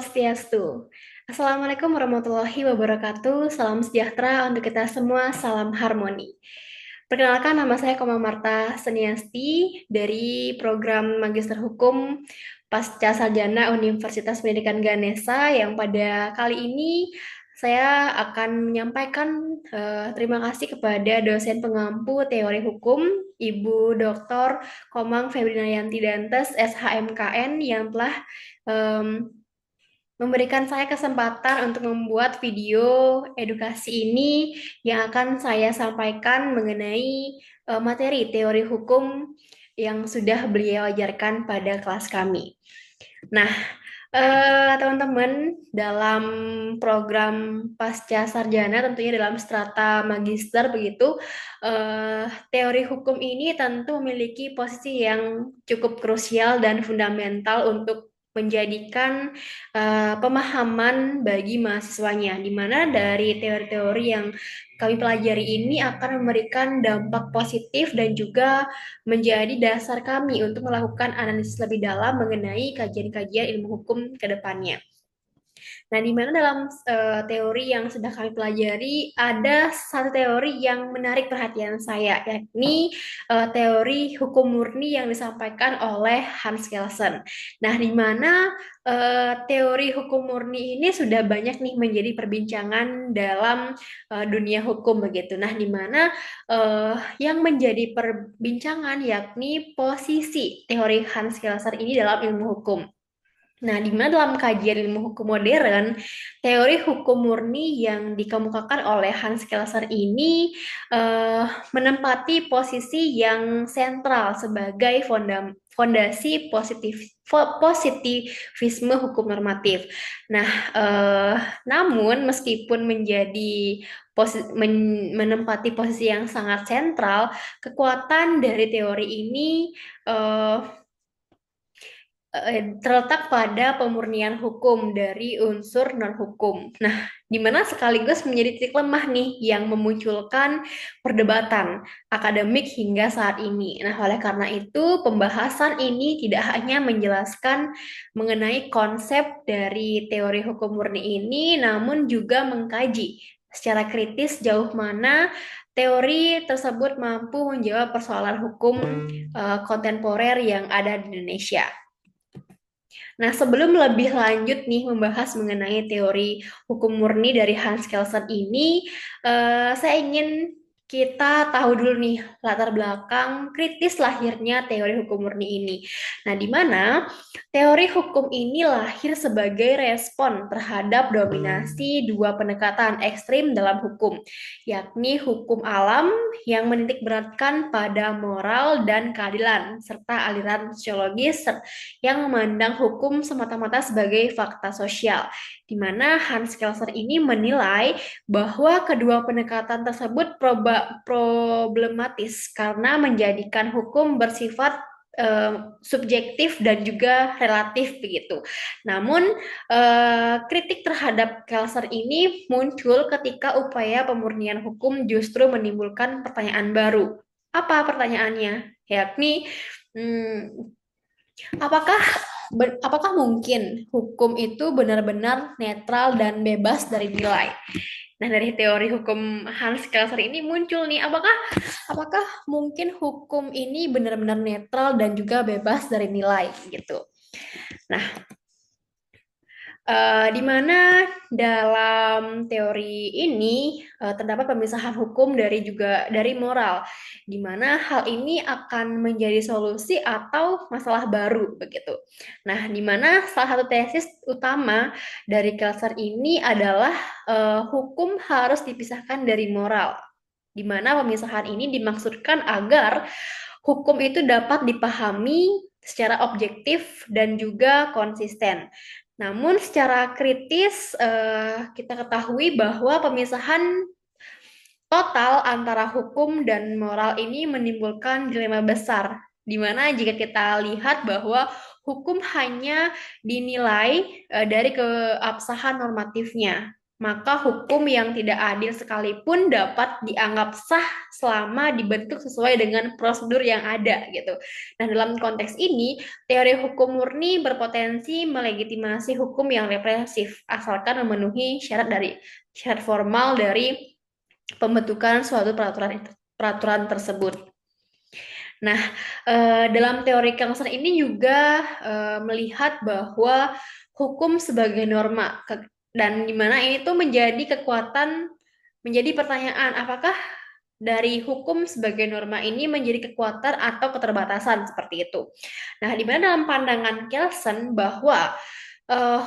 Swastiastu. Assalamualaikum warahmatullahi wabarakatuh. Salam sejahtera untuk kita semua. Salam harmoni. Perkenalkan, nama saya Koma Marta Seniasti dari program Magister Hukum Pasca Sarjana Universitas Pendidikan Ganesha yang pada kali ini saya akan menyampaikan terima kasih kepada dosen pengampu teori hukum Ibu Dr. Komang Febrinayanti Dantes, SHMKN yang telah em, memberikan saya kesempatan untuk membuat video edukasi ini yang akan saya sampaikan mengenai materi teori hukum yang sudah beliau ajarkan pada kelas kami. Nah, teman-teman, dalam program pasca sarjana tentunya dalam strata magister begitu, teori hukum ini tentu memiliki posisi yang cukup krusial dan fundamental untuk menjadikan pemahaman bagi mahasiswanya, di mana dari teori-teori yang kami pelajari ini akan memberikan dampak positif dan juga menjadi dasar kami untuk melakukan analisis lebih dalam mengenai kajian-kajian ilmu hukum ke depannya. Nah, di mana dalam teori yang sudah kami pelajari ada satu teori yang menarik perhatian saya, yakni teori hukum murni yang disampaikan oleh Hans Kelsen. Nah, di mana teori hukum murni ini sudah banyak nih menjadi perbincangan dalam dunia hukum begitu. Nah, di mana yang menjadi perbincangan yakni posisi teori Hans Kelsen ini dalam ilmu hukum. Nah, di mana dalam kajian ilmu hukum modern, teori hukum murni yang dikemukakan oleh Hans Kelsen ini menempati posisi yang sentral sebagai fondasi positivisme hukum normatif. Nah, namun meskipun menempati posisi yang sangat sentral, kekuatan dari teori ini terletak pada pemurnian hukum dari unsur non-hukum. Nah, di mana sekaligus menjadi titik lemah nih yang memunculkan perdebatan akademik hingga saat ini. Nah, oleh karena itu, pembahasan ini tidak hanya menjelaskan mengenai konsep dari teori hukum murni ini, namun juga mengkaji secara kritis jauh mana teori tersebut mampu menjawab persoalan hukum kontemporer yang ada di Indonesia. Nah, sebelum lebih lanjut nih membahas mengenai teori hukum murni dari Hans Kelsen ini, saya ingin kita tahu dulu nih latar belakang kritis lahirnya teori hukum murni ini. Nah, di mana teori hukum ini lahir sebagai respon terhadap dominasi dua pendekatan ekstrim dalam hukum, yakni hukum alam yang menitikberatkan pada moral dan keadilan, serta aliran sosiologis yang memandang hukum semata-mata sebagai fakta sosial, di mana Hans Kelsen ini menilai bahwa kedua pendekatan tersebut problematis karena menjadikan hukum bersifat subjektif dan juga relatif begitu. Namun kritik terhadap Kelsen ini muncul ketika upaya pemurnian hukum justru menimbulkan pertanyaan baru. Apa pertanyaannya? Yakni apakah apakah mungkin hukum itu benar-benar netral dan bebas dari nilai? Nah, dari teori hukum Hans Kelsen ini muncul nih, apakah mungkin hukum ini benar-benar netral dan juga bebas dari nilai gitu. Nah, di mana dalam teori ini terdapat pemisahan hukum dari moral, di mana hal ini akan menjadi solusi atau masalah baru begitu. Nah, di mana salah satu tesis utama dari Kelsen ini adalah hukum harus dipisahkan dari moral, di mana pemisahan ini dimaksudkan agar hukum itu dapat dipahami secara objektif dan juga konsisten. Namun secara kritis kita ketahui bahwa pemisahan total antara hukum dan moral ini menimbulkan dilema besar, di mana jika kita lihat bahwa hukum hanya dinilai dari keabsahan normatifnya, maka hukum yang tidak adil sekalipun dapat dianggap sah selama dibentuk sesuai dengan prosedur yang ada gitu. Nah, dalam konteks ini, teori hukum murni berpotensi melegitimasi hukum yang represif asalkan memenuhi syarat formal dari pembentukan suatu peraturan tersebut. Nah, dalam teori Kelsen ini juga melihat bahwa hukum sebagai norma dan di mana ini tuh menjadi pertanyaan apakah dari hukum sebagai norma ini menjadi kekuatan atau keterbatasan seperti itu. Nah, di mana dalam pandangan Kelsen bahwa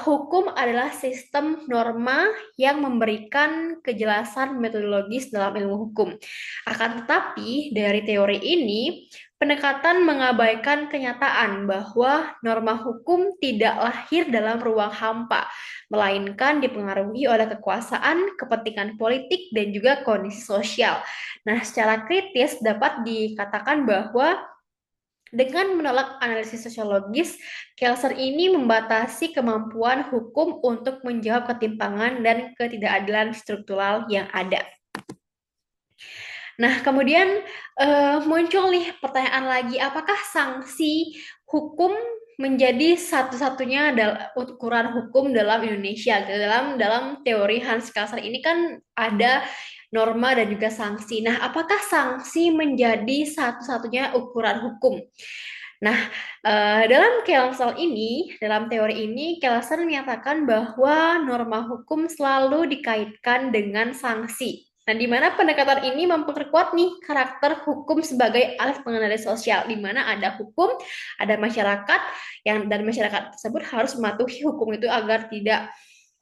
hukum adalah sistem norma yang memberikan kejelasan metodologis dalam ilmu hukum. Akan tetapi, dari teori ini, pendekatan mengabaikan kenyataan bahwa norma hukum tidak lahir dalam ruang hampa, melainkan dipengaruhi oleh kekuasaan, kepentingan politik, dan juga kondisi sosial. Nah, secara kritis dapat dikatakan bahwa dengan menolak analisis sosiologis, Kelser ini membatasi kemampuan hukum untuk menjawab ketimpangan dan ketidakadilan struktural yang ada. Nah, kemudian muncul nih pertanyaan lagi, apakah sanksi hukum menjadi satu-satunya ukuran hukum dalam Indonesia? Dalam teori Hans Kelser ini kan ada norma dan juga sanksi. Nah, apakah sanksi menjadi satu-satunya ukuran hukum? Nah, dalam teori ini, Kelsen menyatakan bahwa norma hukum selalu dikaitkan dengan sanksi. Nah, di mana pendekatan ini memperkuat nih karakter hukum sebagai alat pengendali sosial, di mana ada hukum, ada masyarakat, dan masyarakat tersebut harus mematuhi hukum itu agar tidak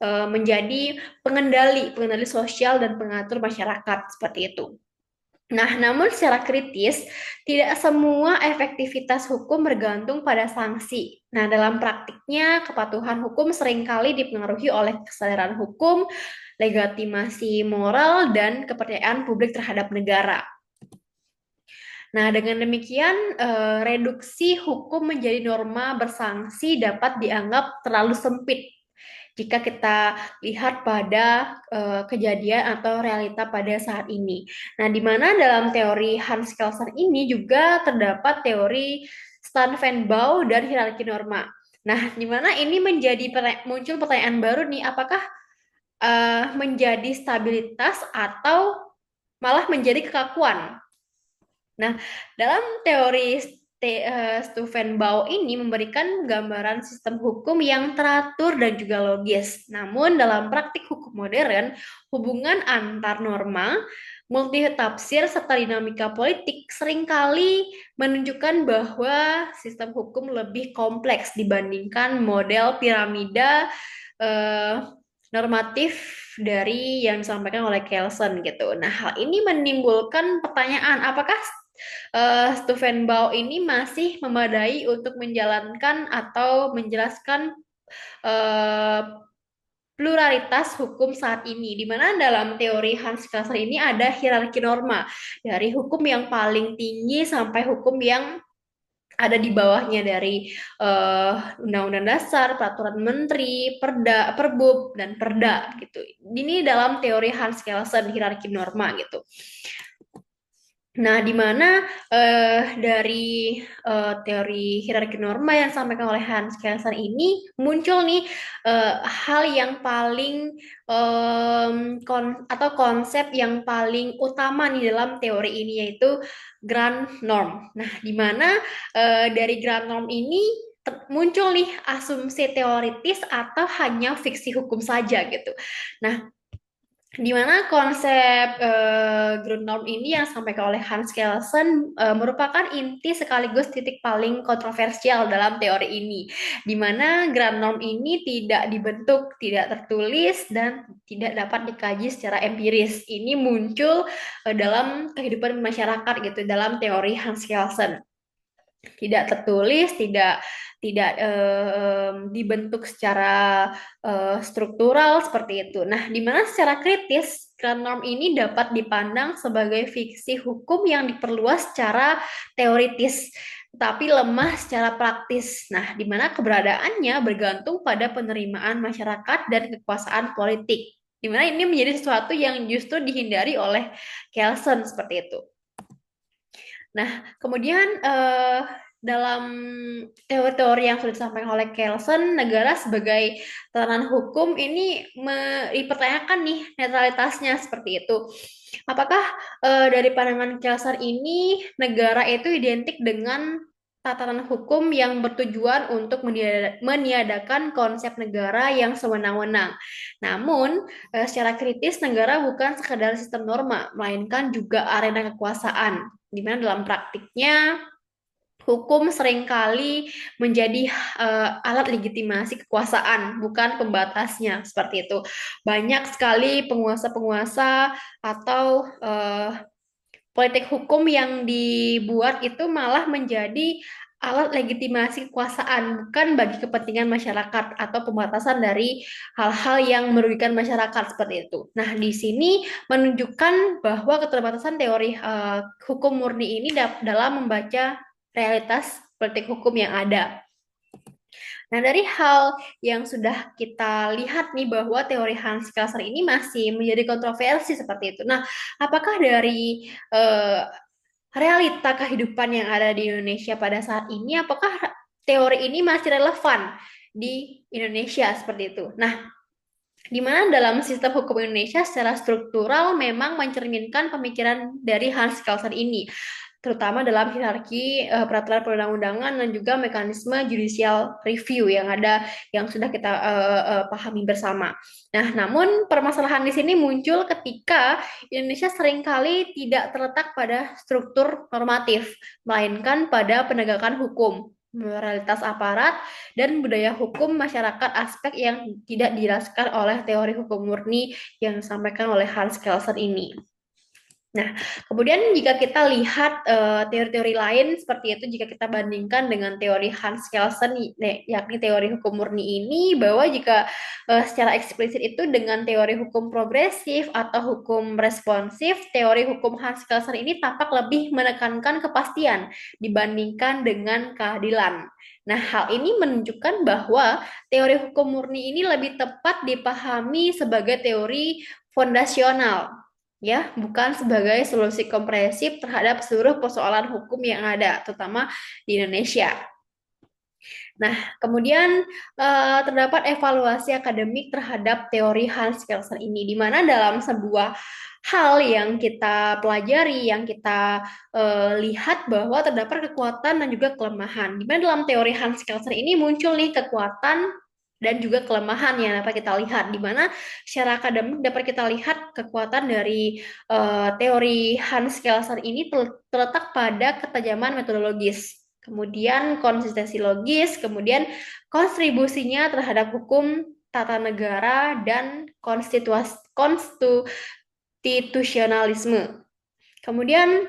menjadi pengendali sosial dan pengatur masyarakat seperti itu. Nah, namun secara kritis, tidak semua efektivitas hukum bergantung pada sanksi. Nah, dalam praktiknya, kepatuhan hukum seringkali dipengaruhi oleh kesadaran hukum, legitimasi moral, dan kepercayaan publik terhadap negara. Nah, dengan demikian, reduksi hukum menjadi norma bersanksi dapat dianggap terlalu sempit jika kita lihat pada kejadian atau realita pada saat ini. Nah, di mana dalam teori Hans Kelsen ini juga terdapat teori Stan Van Bau dan hierarki norma. Nah, di mana ini muncul pertanyaan baru nih, apakah menjadi stabilitas atau malah menjadi kekakuan? Nah, dalam teori Stuvenbau ini memberikan gambaran sistem hukum yang teratur dan juga logis. Namun dalam praktik hukum modern, hubungan antar norma, multitafsir, serta dinamika politik seringkali menunjukkan bahwa sistem hukum lebih kompleks dibandingkan model piramida eh, normatif dari yang disampaikan oleh Kelsen gitu. Nah, hal ini menimbulkan pertanyaan, apakah Stuvenbau ini masih memadai untuk menjalankan atau menjelaskan uh, pluralitas hukum saat ini, di mana dalam teori Hans Kelsen ini ada hierarki norma dari hukum yang paling tinggi sampai hukum yang ada di bawahnya dari undang-undang dasar, peraturan menteri, perda, perbub, dan perda gitu. Ini dalam teori Hans Kelsen hierarki norma gitu. Nah, di mana dari teori hierarki norma yang disampaikan oleh Hans Kelsen ini muncul nih hal yang paling atau konsep yang paling utama nih dalam teori ini yaitu grand norm. Nah, di mana dari grand norm ini muncul nih asumsi teoritis atau hanya fiksi hukum saja gitu. Nah, di mana konsep ground norm ini yang disampaikan oleh Hans Kelsen merupakan inti sekaligus titik paling kontroversial dalam teori ini, di mana ground norm ini tidak dibentuk, tidak tertulis, dan tidak dapat dikaji secara empiris. Ini muncul dalam kehidupan masyarakat gitu dalam teori Hans Kelsen. Tidak tertulis, tidak dibentuk secara struktural seperti itu. Nah, di mana secara kritis grand norm ini dapat dipandang sebagai fiksi hukum yang diperluas secara teoritis, tapi lemah secara praktis. Nah, di mana keberadaannya bergantung pada penerimaan masyarakat dan kekuasaan politik. Di mana ini menjadi sesuatu yang justru dihindari oleh Kelsen seperti itu. Nah, kemudian dalam teori-teori yang sudah disampaikan oleh Kelsen, negara sebagai tatanan hukum ini dipertanyakan nih netralitasnya seperti itu. Apakah dari pandangan Kelsen ini negara itu identik dengan tatanan hukum yang bertujuan untuk meniadakan konsep negara yang sewenang-wenang. Namun, secara kritis negara bukan sekedar sistem norma, melainkan juga arena kekuasaan di mana dalam praktiknya hukum seringkali menjadi alat legitimasi kekuasaan, bukan pembatasnya, seperti itu. Banyak sekali penguasa-penguasa atau politik hukum yang dibuat itu malah menjadi alat legitimasi kekuasaan, bukan bagi kepentingan masyarakat atau pembatasan dari hal-hal yang merugikan masyarakat seperti itu. Nah, di sini menunjukkan bahwa keterbatasan teori hukum murni ini dalam membaca realitas politik hukum yang ada. Nah, dari hal yang sudah kita lihat nih bahwa teori Hans Kelsen ini masih menjadi kontroversi seperti itu. Nah, apakah dari realita kehidupan yang ada di Indonesia pada saat ini, apakah teori ini masih relevan di Indonesia seperti itu? Nah, di mana dalam sistem hukum Indonesia secara struktural memang mencerminkan pemikiran dari Hans Kelsen ini, terutama dalam hierarki peraturan perundang-undangan dan juga mekanisme judicial review yang ada yang sudah kita pahami bersama. Nah, namun permasalahan di sini muncul ketika Indonesia seringkali tidak terletak pada struktur normatif, melainkan pada penegakan hukum, moralitas aparat, dan budaya hukum masyarakat, aspek yang tidak dijelaskan oleh teori hukum murni yang disampaikan oleh Hans Kelsen ini. Nah, kemudian jika kita lihat teori-teori lain seperti itu, jika kita bandingkan dengan teori Hans Kelsen, yakni teori hukum murni ini, bahwa jika secara eksplisit itu dengan teori hukum progresif atau hukum responsif, teori hukum Hans Kelsen ini tampak lebih menekankan kepastian dibandingkan dengan keadilan. Nah, hal ini menunjukkan bahwa teori hukum murni ini lebih tepat dipahami sebagai teori fondasional, ya, bukan sebagai solusi komprehensif terhadap seluruh persoalan hukum yang ada, terutama di Indonesia. Nah, kemudian terdapat evaluasi akademik terhadap teori Hans Kelsen ini, di mana dalam sebuah hal yang kita pelajari, yang kita lihat bahwa terdapat kekuatan dan juga kelemahan. Di mana dalam teori Hans Kelsen ini muncul nih kekuatan dan juga kelemahan yang dapat kita lihat, di mana secara akademik dapat kita lihat kekuatan dari teori Hans Kelsen ini terletak pada ketajaman metodologis, kemudian konsistensi logis, kemudian kontribusinya terhadap hukum tata negara dan konstitusionalisme. Kemudian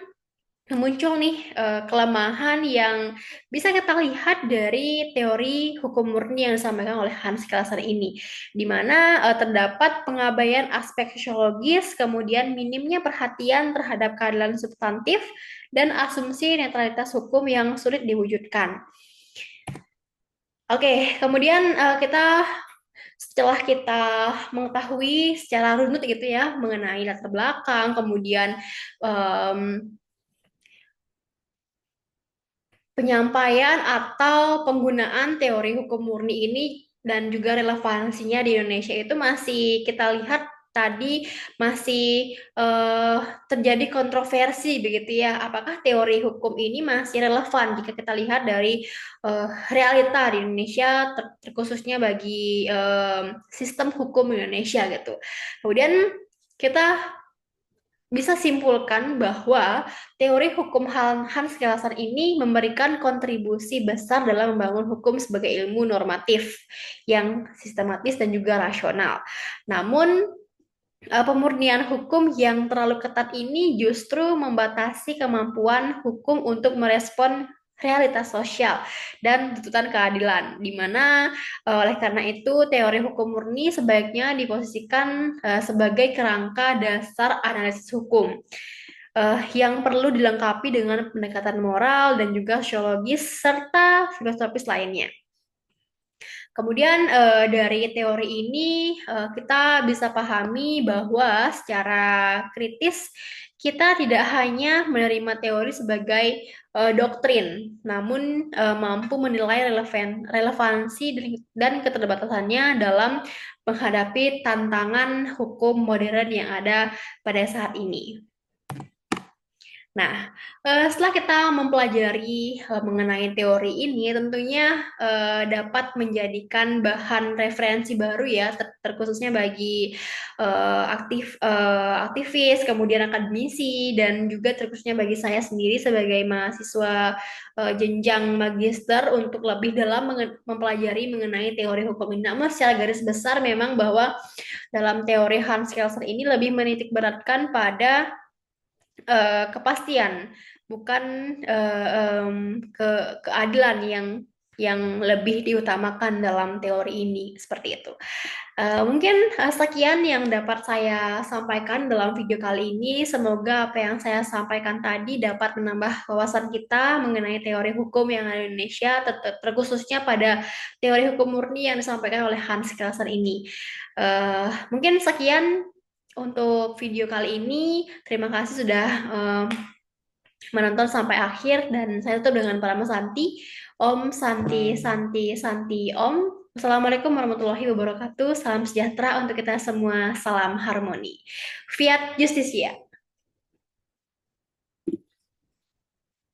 muncul nih kelemahan yang bisa kita lihat dari teori hukum murni yang disampaikan oleh Hans Kelsen ini, di mana terdapat pengabaian aspek sosiologis, kemudian minimnya perhatian terhadap keadilan substantif, dan asumsi netralitas hukum yang sulit diwujudkan. Oke, kemudian setelah kita mengetahui secara runut gitu ya mengenai latar belakang, kemudian penyampaian atau penggunaan teori hukum murni ini dan juga relevansinya di Indonesia itu masih kita lihat tadi masih terjadi kontroversi begitu ya. Apakah teori hukum ini masih relevan jika kita lihat dari realita di Indonesia, terkhususnya bagi sistem hukum Indonesia gitu. Kemudian kita bisa simpulkan bahwa teori hukum Hans Kelsen ini memberikan kontribusi besar dalam membangun hukum sebagai ilmu normatif yang sistematis dan juga rasional. Namun, pemurnian hukum yang terlalu ketat ini justru membatasi kemampuan hukum untuk merespon realitas sosial dan tuntutan keadilan, di mana oleh karena itu teori hukum murni sebaiknya diposisikan sebagai kerangka dasar analisis hukum yang perlu dilengkapi dengan pendekatan moral dan juga sosiologis serta filosofis lainnya. Kemudian dari teori ini kita bisa pahami bahwa secara kritis kita tidak hanya menerima teori sebagai doktrin, namun mampu menilai relevansi dan keterbatasannya dalam menghadapi tantangan hukum modern yang ada pada saat ini. Nah, setelah kita mempelajari mengenai teori ini, tentunya dapat menjadikan bahan referensi baru ya, terkhususnya bagi aktivis, kemudian akademisi, dan juga terkhususnya bagi saya sendiri sebagai mahasiswa jenjang magister untuk lebih dalam mempelajari mengenai teori hukum ini. Namun secara garis besar memang bahwa dalam teori Hans Kelsen ini lebih menitik beratkan pada kepastian, bukan keadilan yang lebih diutamakan dalam teori ini seperti itu. Mungkin sekian yang dapat saya sampaikan dalam video kali ini. Semoga apa yang saya sampaikan tadi dapat menambah wawasan kita mengenai teori hukum yang ada di Indonesia, terkhususnya pada teori hukum murni yang disampaikan oleh Hans Kelsen ini. Mungkin sekian untuk video kali ini. Terima kasih sudah menonton sampai akhir dan saya tutup dengan Parama Santi. Om Santi Santi Santi Om. Assalamualaikum warahmatullahi wabarakatuh. Salam sejahtera untuk kita semua. Salam harmoni. Fiat Justitia.